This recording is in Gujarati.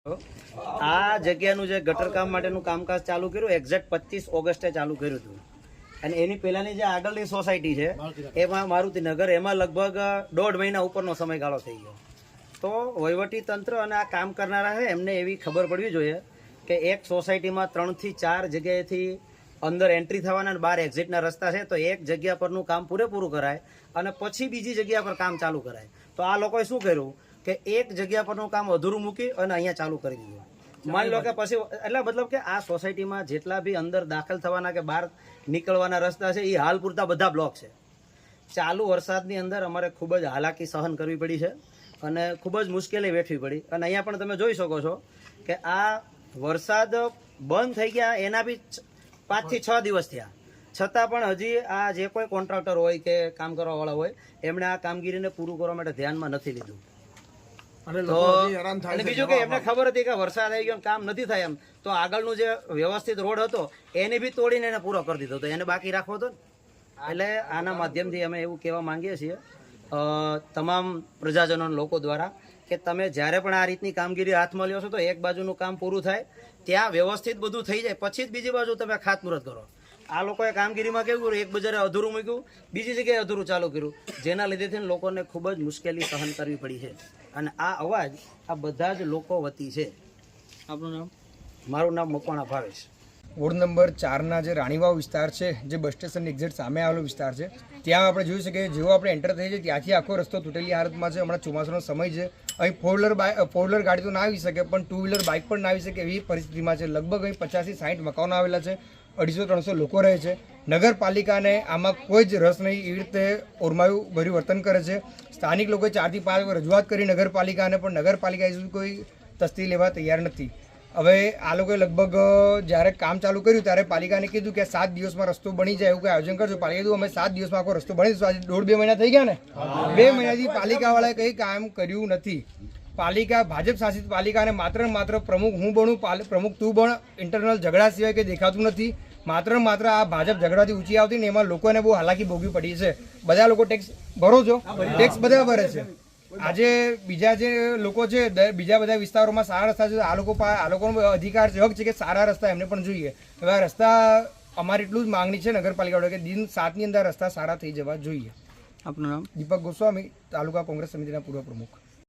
આ જગ્યાનું જે ગટર કામ માટેનું કામકાજ ચાલુ કર્યું એક્ઝેક્ટ 25 ઓગસ્ટે ચાલુ કર્યું હતું અને એની પહેલાની જે આગળની સોસાયટી છે એમાં મારુતિનગર એમાં લગભગ 1.5 મહિના ઉપરનો સમયગાળો થઈ ગયો. તો વહીવટી તંત્ર અને આ કામ કરનારા છે એમને એવી ખબર પડવી જોઈએ કે એક સોસાયટીમાં 3 થી 4 જગ્યાએથી અંદર એન્ટ્રી થવાના અને બહાર એક્ઝિટના રસ્તા છે, તો એક જગ્યા પરનું કામ પૂરેપૂરું કરાય અને પછી બીજી જગ્યા પર કામ ચાલુ કરાય. તો આ લોકોએ શું કર્યું કે એક જગ્યા પરનું કામ અધૂરું મૂકી અને અહીંયા ચાલુ કરી દીધું. માની લો કે પછી એટલે મતલબ કે આ સોસાયટીમાં જેટલા બી અંદર દાખલ થવાના કે બહાર નીકળવાના રસ્તા છે એ હાલ પૂરતા બધા બ્લોક છે. ચાલુ વરસાદની અંદર અમારે ખૂબ જ હાલાકી સહન કરવી પડી છે અને ખૂબ જ મુશ્કેલી વેઠવી પડી. અને અહીંયા પણ તમે જોઈ શકો છો કે આ વરસાદ બંધ થઈ ગયા એના બી 5 થી 6 દિવસ થયા, છતાં પણ હજી આ જે કોઈ કોન્ટ્રાક્ટર હોય કે કામ કરવાવાળા હોય એમણે આ કામગીરીને પૂરું કરવા માટે ધ્યાનમાં નથી લીધું. અને બીજું કે એમને ખબર હતી કે વરસાદ આવી ગયો કામ નથી થાય એમ, તો આગળનું જે વ્યવસ્થિત રોડ હતો એને બી તોડીને એને પૂરો કરી દીધો, તો એને બાકી રાખવો હતો ને. એટલે આના માધ્યમથી અમે એવું કહેવા માંગીએ છીએ તમામ પ્રજાજનો લોકો દ્વારા કે તમે જ્યારે પણ આ રીતની કામગીરી હાથમાં લ્યો છો તો એક બાજુનું કામ પૂરું થાય ત્યાં વ્યવસ્થિત બધું થઈ જાય પછી જ બીજી બાજુ તમે ખાતમુહૂર્ત કરો. આ લોકોએ કામગીરીમાં કેવું કર્યું, એક બજારે અધૂરું મૂક્યું, બીજી જગ્યાએ અધૂરું ચાલુ કર્યું, જેના લીધેથી લોકોને ખૂબ જ મુશ્કેલી સહન કરવી પડી છે. અને આ અવાજ આ બધા જ લોકો વતી છે. આપનું નામ? મારું નામ મકવાણા ભાવેશ. વોર્ડ નંબર 4ના જે રાણીવાવ વિસ્તાર છે, જે બસ સ્ટેશનની એક્ઝેક્ટ સામે આવેલો વિસ્તાર છે, ત્યાં આપણે જોયું છે કે જેવો આપણે એન્ટર થઈએ છીએ ત્યાંથી આખો રસ્તો તૂટેલી હાલતમાં છે. હમણાં ચોમાસાનો સમય છે, અહીં ફોર વ્હીલર ગાડી તો ના આવી શકે પણ 2 વ્હીલર બાઇક પણ ના આવી શકે એવી પરિસ્થિતિમાં છે. લગભગ અહીં 50 થી 60 મકાનો આવેલા છે, 250-300 લોકો રહે છે. નગરપાલિકાને આમાં કોઈ જ રસ નહીં, એવી રીતે ઓરમાયું ભર્યું વર્તન કરે છે. સ્થાનિક લોકોએ 4 થી 5 રજૂઆત કરી નગરપાલિકાને, પણ નગરપાલિકા હજુ કોઈ તસ્દી લેવા તૈયાર નથી. હવે આ લોકોએ લગભગ જ્યારે કામ ચાલુ કર્યું ત્યારે પાલિકાને કીધું કે 7 દિવસમાં રસ્તો બની જાય એવું કોઈ આયોજન કરજો. પાલિકાએ કીધું અમે 7 દિવસમાં આખો રસ્તો બની દઈશું. આજે 1.5-2 મહિના થઈ ગયા ને, 2 મહિનાથી પાલિકાવાળાએ કંઈ કામ કર્યું નથી. પાલિકા ભાજપ શાસિત પાલિકાને માત્ર ને માત્ર પ્રમુખ હું બનું, પ્રમુખ તું બન, ઇન્ટરનલ ઝઘડા સિવાય કંઈ દેખાતું નથી. માત્ર ને માત્ર આ ભાજપ ઝઘડાથી ઊંચી આવતી ને એમાં લોકોને બહુ હાલાકી ભોગવી પડી છે. બધા લોકો ટેક્સ ભરો છો, ટેક્સ બધા ભરે છે. આજે બીજા જે લોકો છે બીજા બધા વિસ્તારોમાં સારા રસ્તા છે, આ લોકોનો અધિકાર છે, હક છે કે સારા રસ્તા એમને પણ જોઈએ. હવે આ રસ્તા અમારી એટલું જ માંગણી છે નગરપાલિકા કે દિન 7ની અંદર રસ્તા સારા થઈ જવા જોઈએ. આપનું નામ? દીપક ગોસ્વામી, તાલુકા કોંગ્રેસ સમિતિના પૂર્વ પ્રમુખ.